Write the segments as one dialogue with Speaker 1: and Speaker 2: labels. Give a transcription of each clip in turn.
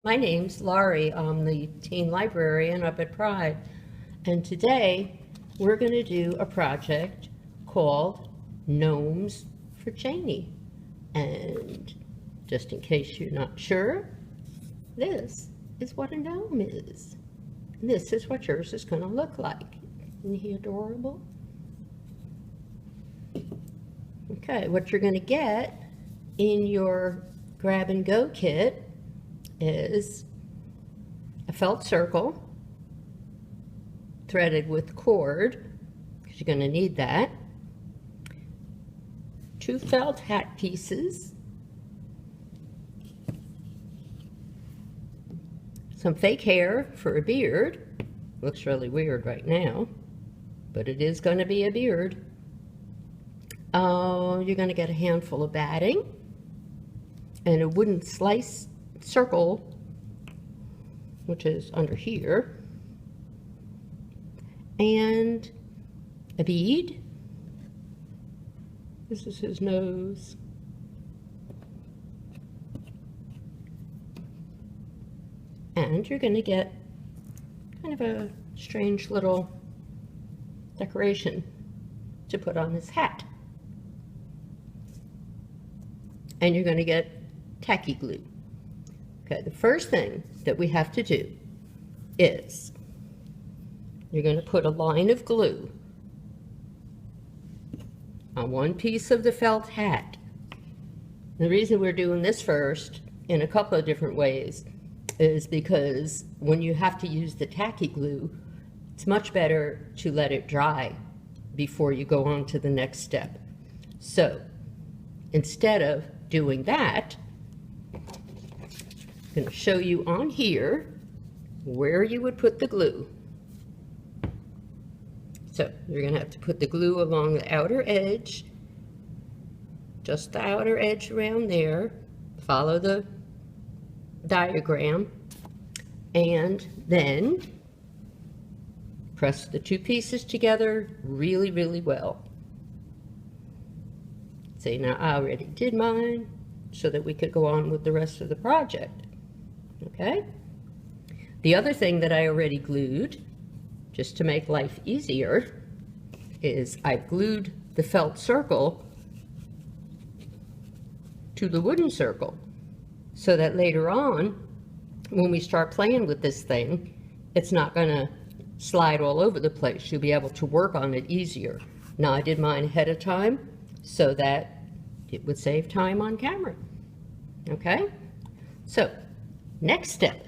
Speaker 1: My name's Laurie. I'm the teen librarian up at Pride. And today we're going to do a project called Gnomes for Chaney. And just in case you're not sure, this is what a gnome is. And this is what yours is going to look like. Isn't he adorable? Okay, what you're going to get in your grab and go kit is a felt circle threaded with cord, because you're going to need that, 2 felt hat pieces, some fake hair for a beard. Looks really weird right now, but it is going to be a beard. You're going to get a handful of batting and a wooden slice circle, which is under here, and a bead. This is his nose. And you're going to get kind of a strange little decoration to put on his hat. And you're going to get tacky glue. Okay, the first thing that we have to do is you're going to put a line of glue on one piece of the felt hat. The reason we're doing this first in a couple of different ways is because when you have to use the tacky glue, it's much better to let it dry before you go on to the next step. So instead of doing that, I'm going to show you on here where you would put the glue. So you're going to have to put the glue along the outer edge, just the outer edge around there. Follow the diagram, and then press the 2 pieces together really, really well. See, now I already did mine so that we could go on with the rest of the project. Okay? The other thing that I already glued, just to make life easier, is I've glued the felt circle to the wooden circle so that later on, when we start playing with this thing, it's not going to slide all over the place. You'll be able to work on it easier. Now, I did mine ahead of time so that it would save time on camera. Okay? So, next step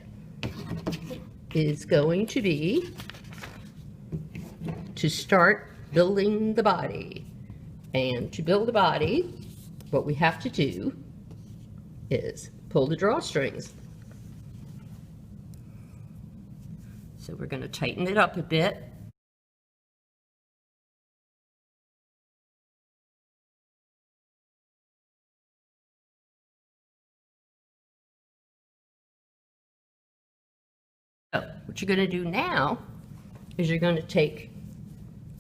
Speaker 1: is going to be to start building the body. And to build the body, what we have to do is pull the drawstrings. So we're going to tighten it up a bit. So what you're going to do now is you're going to take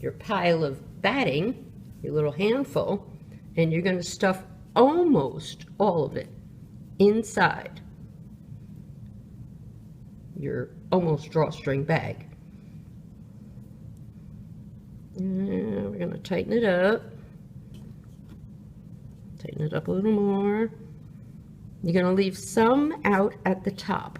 Speaker 1: your pile of batting, your little handful, and you're going to stuff almost all of it inside your almost drawstring bag. And we're going to tighten it up. Tighten it up a little more. You're going to leave some out at the top.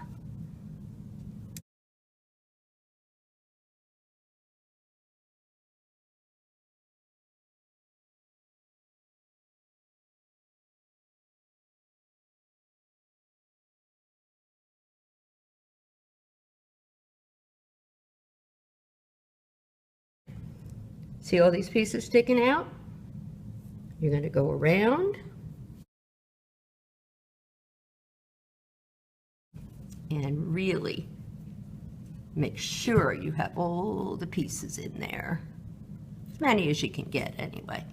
Speaker 1: See all these pieces sticking out? You're going to go around and really make sure you have all the pieces in there. As many as you can get anyway.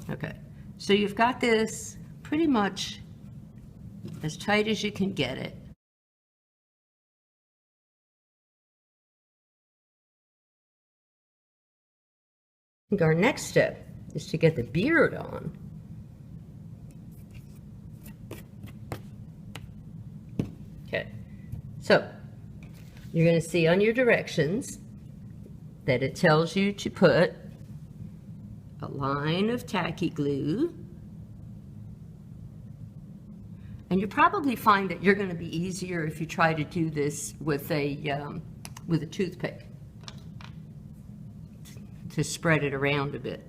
Speaker 1: Okay, so you've got this pretty much as tight as you can get it. I think our next step is to get the beard on. Okay, so you're going to see on your directions that it tells you to put a line of tacky glue. And you probably find that you're going to be easier if you try to do this with a toothpick to spread it around a bit.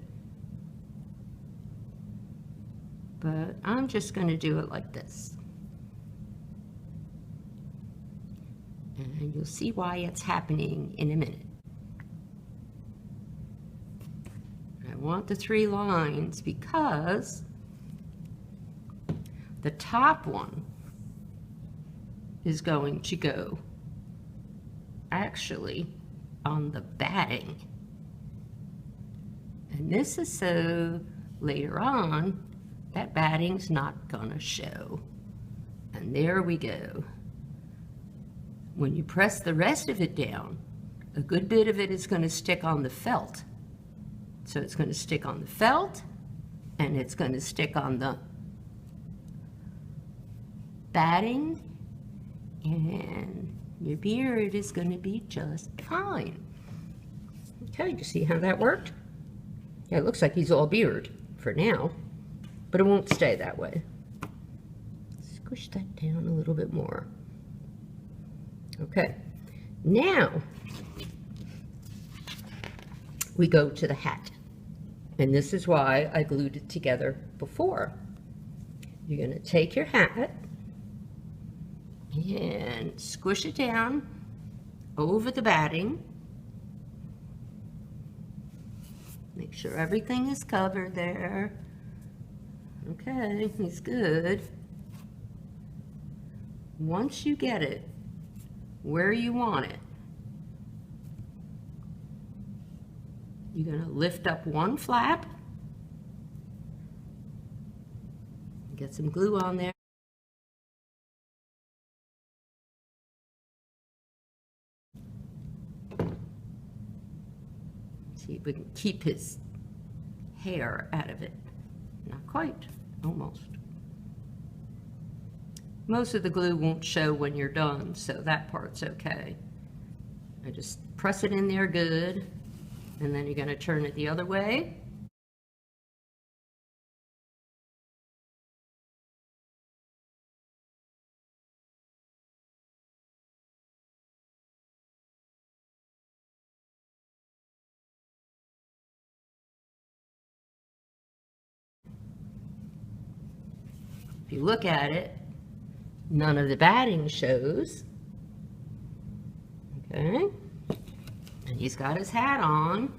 Speaker 1: But I'm just going to do it like this. And you'll see why it's happening in a minute. I want the 3 lines because the top one is going to go actually on the batting. And this is so later on that batting's not gonna show. And there we go. When you press the rest of it down, a good bit of it is going to stick on the felt. So it's going to stick on the felt, and it's going to stick on the batting, and your beard is going to be just fine. Okay, you see how that worked? Yeah, it looks like he's all beard for now, but it won't stay that way. Squish that down a little bit more. Okay, now we go to the hat. And this is why I glued it together before. You're going to take your hat and squish it down over the batting. Make sure everything is covered there. Okay, he's good. Once you get it where you want it, you're going to lift up one flap, get some glue on there. See if we can keep his hair out of it. Not quite, almost. Most of the glue won't show when you're done, so that part's okay. I just press it in there good, and then you're going to turn it the other way. If you look at it, none of the batting shows. Okay, and he's got his hat on.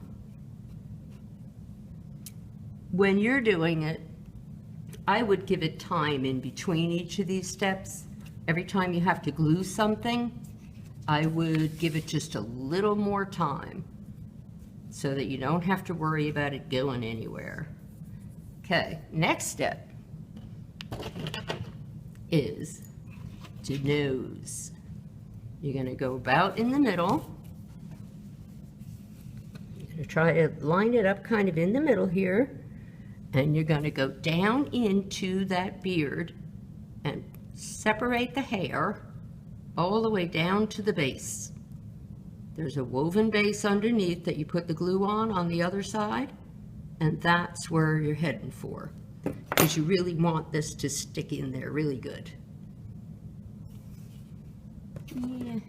Speaker 1: When you're doing it, I would give it time in between each of these steps. Every time you have to glue something, I would give it just a little more time so that you don't have to worry about it going anywhere. Okay, next step is to nose. You're going to go about in the middle. You're going to try to line it up kind of in the middle here, and you're going to go down into that beard and separate the hair all the way down to the base. There's a woven base underneath that you put the glue on the other side, and that's where you're heading for, because you really want this to stick in there really good. Yeah.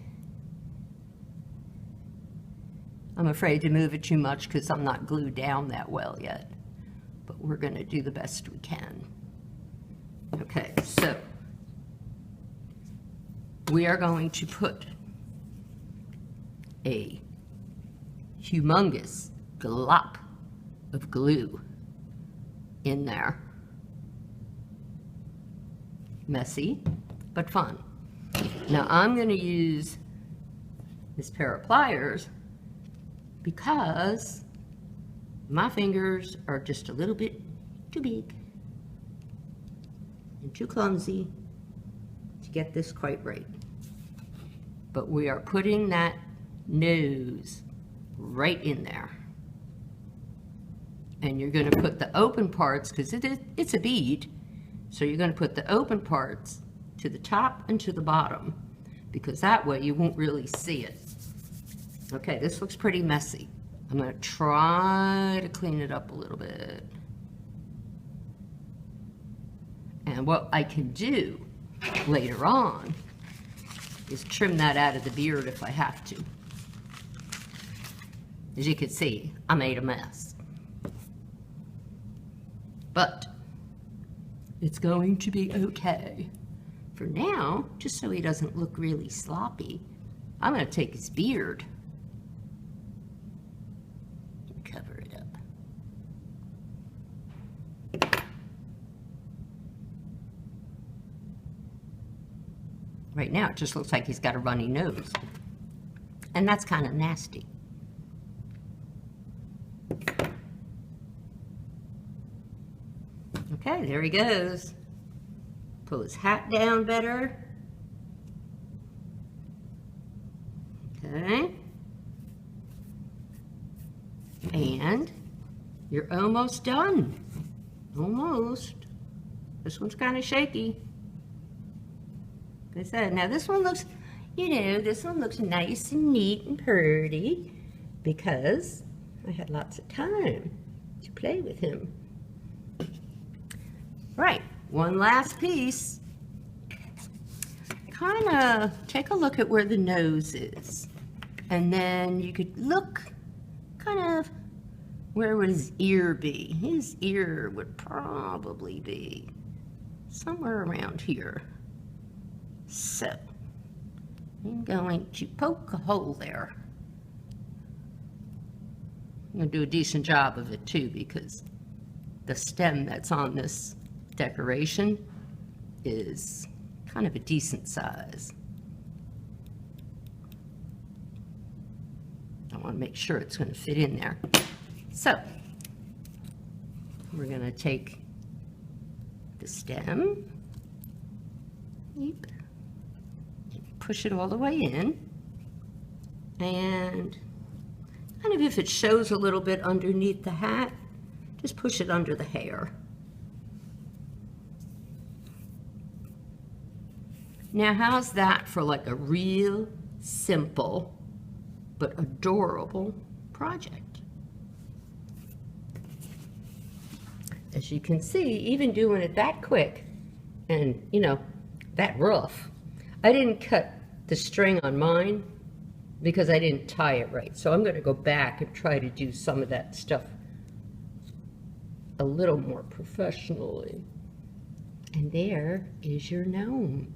Speaker 1: I'm afraid to move it too much because I'm not glued down that well yet, but we're going to do the best we can. Okay, so we are going to put a humongous glop of glue in there. Messy, but fun. Now I'm going to use this pair of pliers because my fingers are just a little bit too big and too clumsy to get this quite right. But we are putting that nose right in there. And you're going to put the open parts, because it's a bead, so you're going to put the open parts to the top and to the bottom, because that way you won't really see it. Okay, this looks pretty messy. I'm going to try to clean it up a little bit. And what I can do later on is trim that out of the beard if I have to. As you can see, I made a mess. But it's going to be okay. For now, just so he doesn't look really sloppy, I'm going to take his beard and cover it up. Right now, it just looks like he's got a runny nose. And that's kind of nasty. Okay, there he goes. Pull his hat down better. Okay. And you're almost done. Almost. This one's kind of shaky. Like I said, now this one looks, you know, this one looks nice and neat and pretty because I had lots of time to play with him. Right, one last piece. Kind of take a look at where the nose is. And then you could look kind of where would his ear be. His ear would probably be somewhere around here. So, I'm going to poke a hole there. I'm going to do a decent job of it too, because the stem that's on this decoration is kind of a decent size. I want to make sure it's going to fit in there. So, we're going to take the stem, and push it all the way in, and kind of if it shows a little bit underneath the hat, just push it under the hair. Now how's that for like a real simple but adorable project? As you can see, even doing it that quick and, you know, that rough, I didn't cut the string on mine because I didn't tie it right. So I'm going to go back and try to do some of that stuff a little more professionally. And there is your gnome.